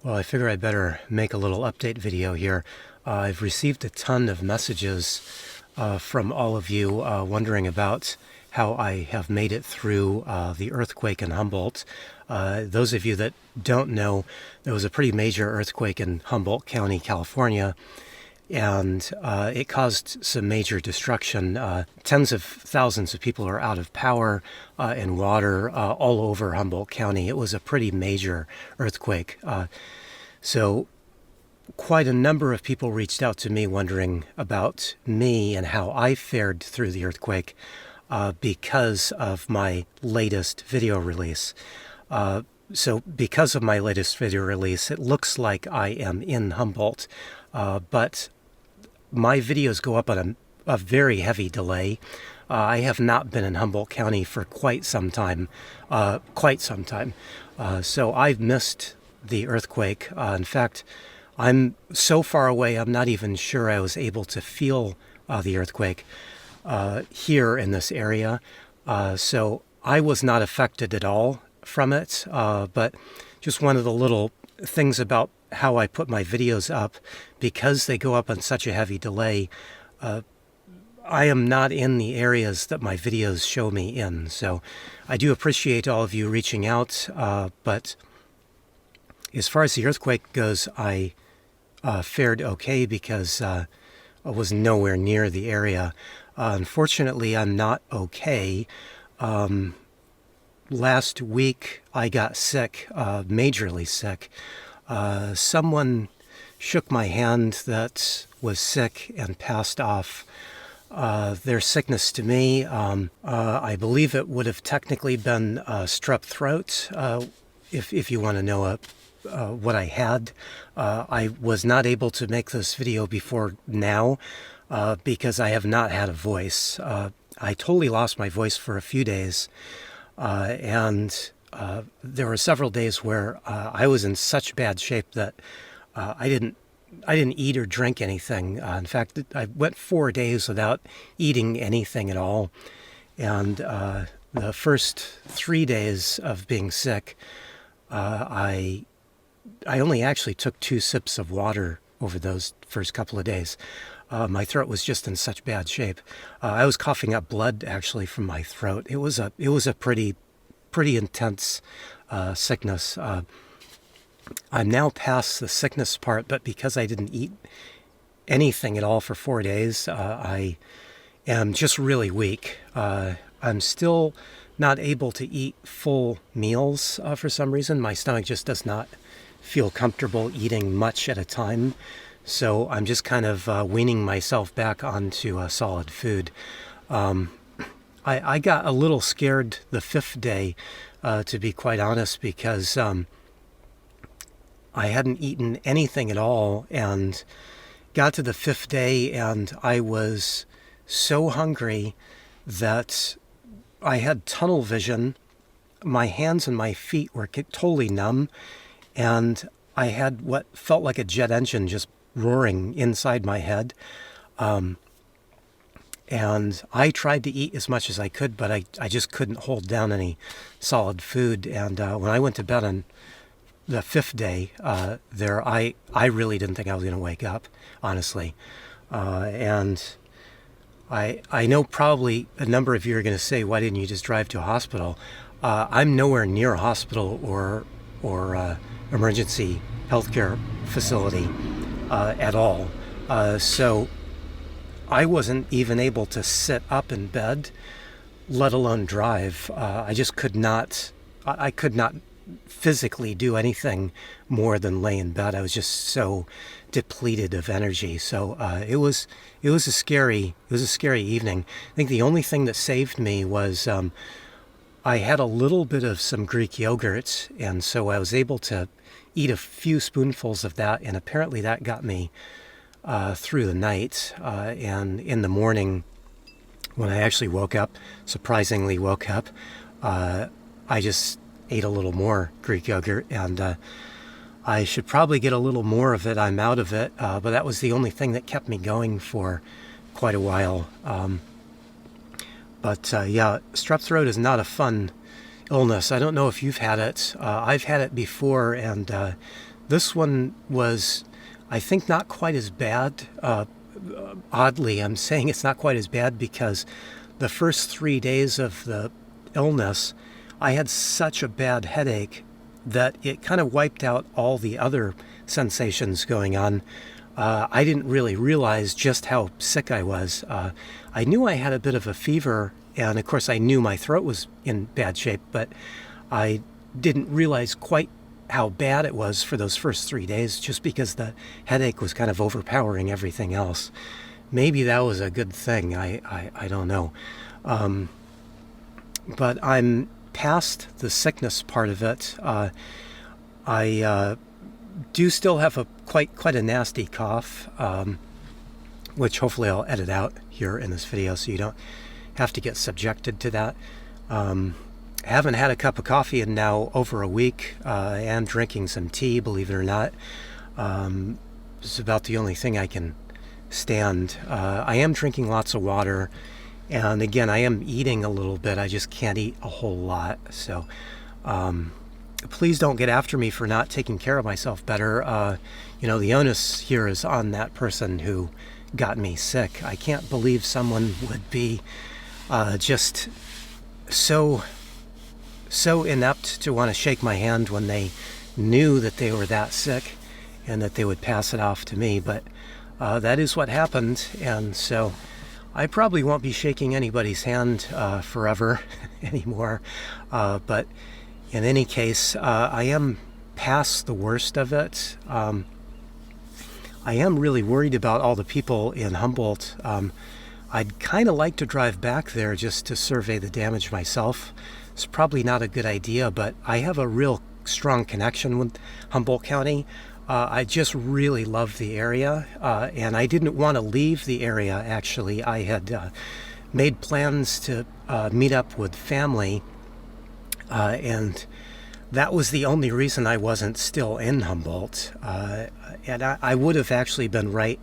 Well, I figure I better make a little update video here. I've received a ton of messages from all of you wondering about how I have made it through the earthquake in Humboldt. Those of you that don't know, there was a pretty major earthquake in Humboldt County, California, and it caused some major destruction. Tens of thousands of people are out of power and water all over Humboldt County. It was a pretty major earthquake. So quite a number of people reached out to me wondering about me and how I fared through the earthquake because of my latest video release. So because of my latest video release, it looks like I am in Humboldt, but my videos go up on a very heavy delay. I have not been in Humboldt County for quite some time. So I've missed the earthquake. In fact, I'm so far away, I'm not even sure I was able to feel the earthquake here in this area. So I was not affected at all from it, but just one of the little things about how I put my videos up, because they go up on such a heavy delay, I am not in the areas that my videos show me in. So I do appreciate all of you reaching out, but as far as the earthquake goes, I fared okay because I was nowhere near the area. Unfortunately, I'm not okay. Last week, I got sick, majorly sick. Someone shook my hand that was sick and passed off their sickness to me. I believe it would have technically been strep throat, if you want to know what I had. I was not able to make this video before now because I have not had a voice. I totally lost my voice for a few days, and there were several days where I was in such bad shape that I didn't eat or drink anything. In fact, I went 4 days without eating anything at all. And the first 3 days of being sick, I only actually took 2 sips of water over those first couple of days. My throat was just in such bad shape. I was coughing up blood actually from my throat. It was a pretty intense sickness. I'm now past the sickness part, but because I didn't eat anything at all for 4 days, I am just really weak. I'm still not able to eat full meals for some reason. My stomach just does not feel comfortable eating much at a time. So I'm just kind of weaning myself back onto solid food. I got a little scared the 5th day, to be quite honest, because I hadn't eaten anything at all and got to the 5th day and I was so hungry that I had tunnel vision. My hands and my feet were totally numb, and I had what felt like a jet engine just roaring inside my head. And I tried to eat as much as I could, but I just couldn't hold down any solid food. And when I went to bed on the 5th day, I really didn't think I was going to wake up, honestly. And I know probably a number of you are going to say, why didn't you just drive to a hospital? I'm nowhere near a hospital or emergency healthcare facility at all. So I wasn't even able to sit up in bed, let alone drive. I just could not, I could not physically do anything more than lay in bed. I was just so depleted of energy. So it was a scary evening. I think the only thing that saved me was I had a little bit of some Greek yogurt, and so I was able to eat a few spoonfuls of that, and apparently that got me through the night. And in the morning, when I actually surprisingly woke up, I just ate a little more Greek yogurt, and I should probably get a little more of it. I'm out of it, but that was the only thing that kept me going for quite a while. But yeah, strep throat is not a fun illness. I don't know if you've had it. I've had it before, and This one was, I think, not quite as bad. Oddly, I'm saying it's not quite as bad because the first 3 days of the illness, I had such a bad headache that it kind of wiped out all the other sensations going on. I didn't really realize just how sick I was. I knew I had a bit of a fever, and of course I knew my throat was in bad shape, but I didn't realize quite how bad it was for those first 3 days, just because the headache was kind of overpowering everything else. Maybe that was a good thing. I don't know. But I'm past the sickness part of it. I do still have quite a nasty cough, which hopefully I'll edit out here in this video so you don't have to get subjected to that. I haven't had a cup of coffee in now over a week. I am drinking some tea, believe it or not. It's about the only thing I can stand. I am drinking lots of water, and again, I am eating a little bit. I just can't eat a whole lot. So please don't get after me for not taking care of myself better. The onus here is on that person who got me sick. I can't believe someone would be just so inept to want to shake my hand when they knew that they were that sick and that they would pass it off to me. But that is what happened, and so I probably won't be shaking anybody's hand forever anymore. But in any case, I am past the worst of it. I am really worried about all the people in Humboldt. I'd kind of like to drive back there just to survey the damage myself. It's probably not a good idea, but I have a real strong connection with Humboldt County. I just really love the area, and I didn't want to leave the area, actually. I had made plans to meet up with family, and that was the only reason I wasn't still in Humboldt. And I would have actually been right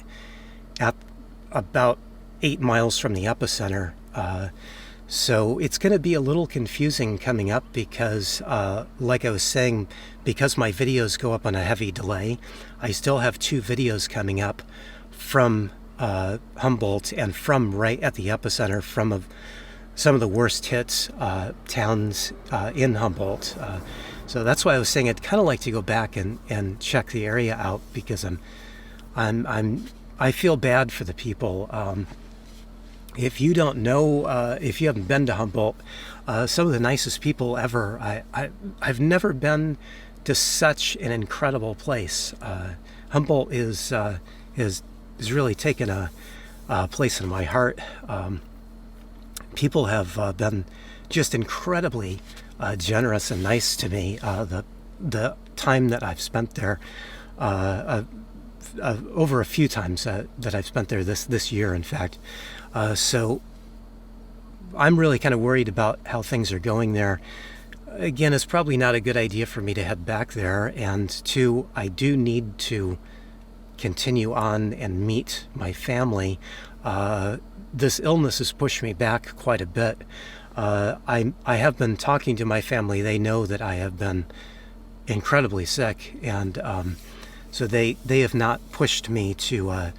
at about 8 miles from the epicenter. So it's going to be a little confusing coming up because, like I was saying, because my videos go up on a heavy delay, I still have 2 videos coming up from Humboldt and from right at the epicenter, from some of the worst hit towns in Humboldt. So that's why I was saying I'd kind of like to go back and check the area out, because I feel bad for the people. If you don't know, if you haven't been to Humboldt, some of the nicest people ever. I've never been to such an incredible place. Humboldt is really taken a place in my heart. People have been just incredibly generous and nice to me. The time that I've spent there, over a few times that I've spent there this year, in fact. So I'm really kind of worried about how things are going there. Again, it's probably not a good idea for me to head back there. And 2, I do need to continue on and meet my family. This illness has pushed me back quite a bit. I have been talking to my family. They know that I have been incredibly sick, and so they have not pushed me to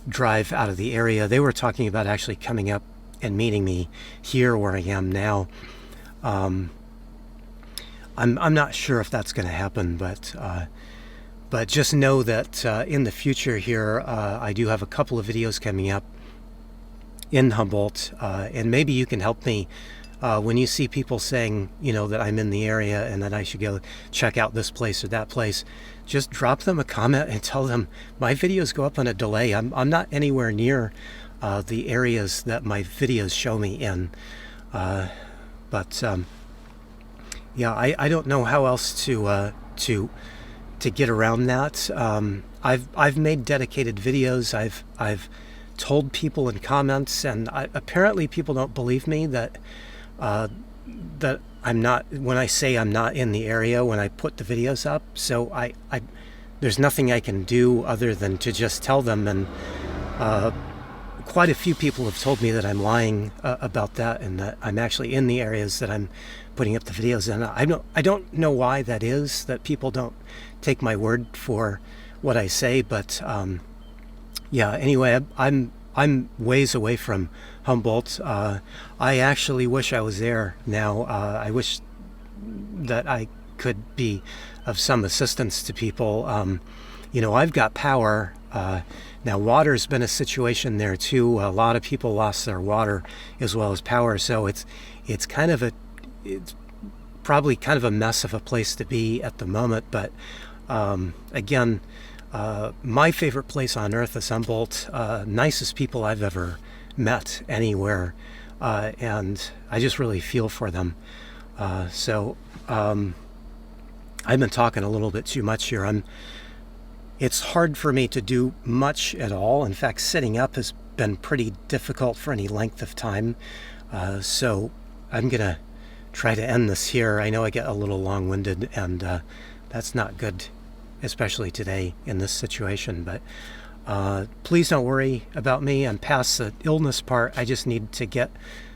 drive out of the area. They were talking about actually coming up and meeting me here where I am now. I'm not sure if that's going to happen, but just know that in the future here, I do have a couple of videos coming up in Humboldt, and maybe you can help me when you see people saying, that I'm in the area and that I should go check out this place or that place. Just drop them a comment and tell them my videos go up on a delay. I'm not anywhere near the areas that my videos show me in. But yeah, I don't know how else to get around that. I've made dedicated videos. I've told people in comments, and apparently people don't believe me that I'm not, when I say I'm not in the area when I put the videos up. So there's nothing I can do other than to just tell them, and quite a few people have told me that I'm lying about that, and that I'm actually in the areas that I'm putting up the videos in. I don't know why that is, that people don't take my word for what I say, but yeah, anyway, I'm ways away from Humboldt. I actually wish I was there now. I wish that I could be of some assistance to people. You know, I've got power. Now, water's been a situation there too. A lot of people lost their water as well as power, so it's probably kind of a mess of a place to be at the moment. But again, my favorite place on earth is Humboldt. Nicest people I've ever met anywhere, and I just really feel for them. So I've been talking a little bit too much here. It's hard for me to do much at all. In fact, sitting up has been pretty difficult for any length of time. So I'm going to try to end this here. I know I get a little long-winded, and that's not good, especially today in this situation. But please don't worry about me. I'm past the illness part. I just need to get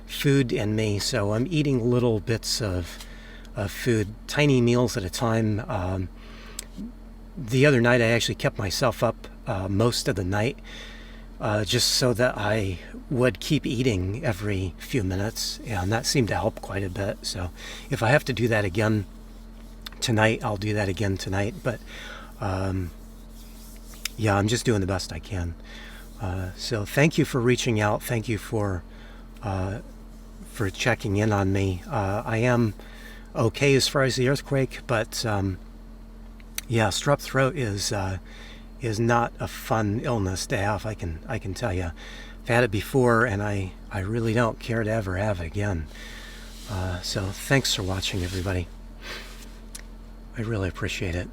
food in me. So I'm eating little bits of food, tiny meals at a time. The other night I actually kept myself up most of the night just so that I would keep eating every few minutes, and that seemed to help quite a bit. So if I have to do that again tonight, I'll do that again tonight. But yeah, I'm just doing the best I can. So thank you for reaching out. Thank you for checking in on me. I am okay as far as the earthquake, but yeah, strep throat is not a fun illness to have. I can tell you. I've had it before, and I really don't care to ever have it again. So thanks for watching, everybody. I really appreciate it.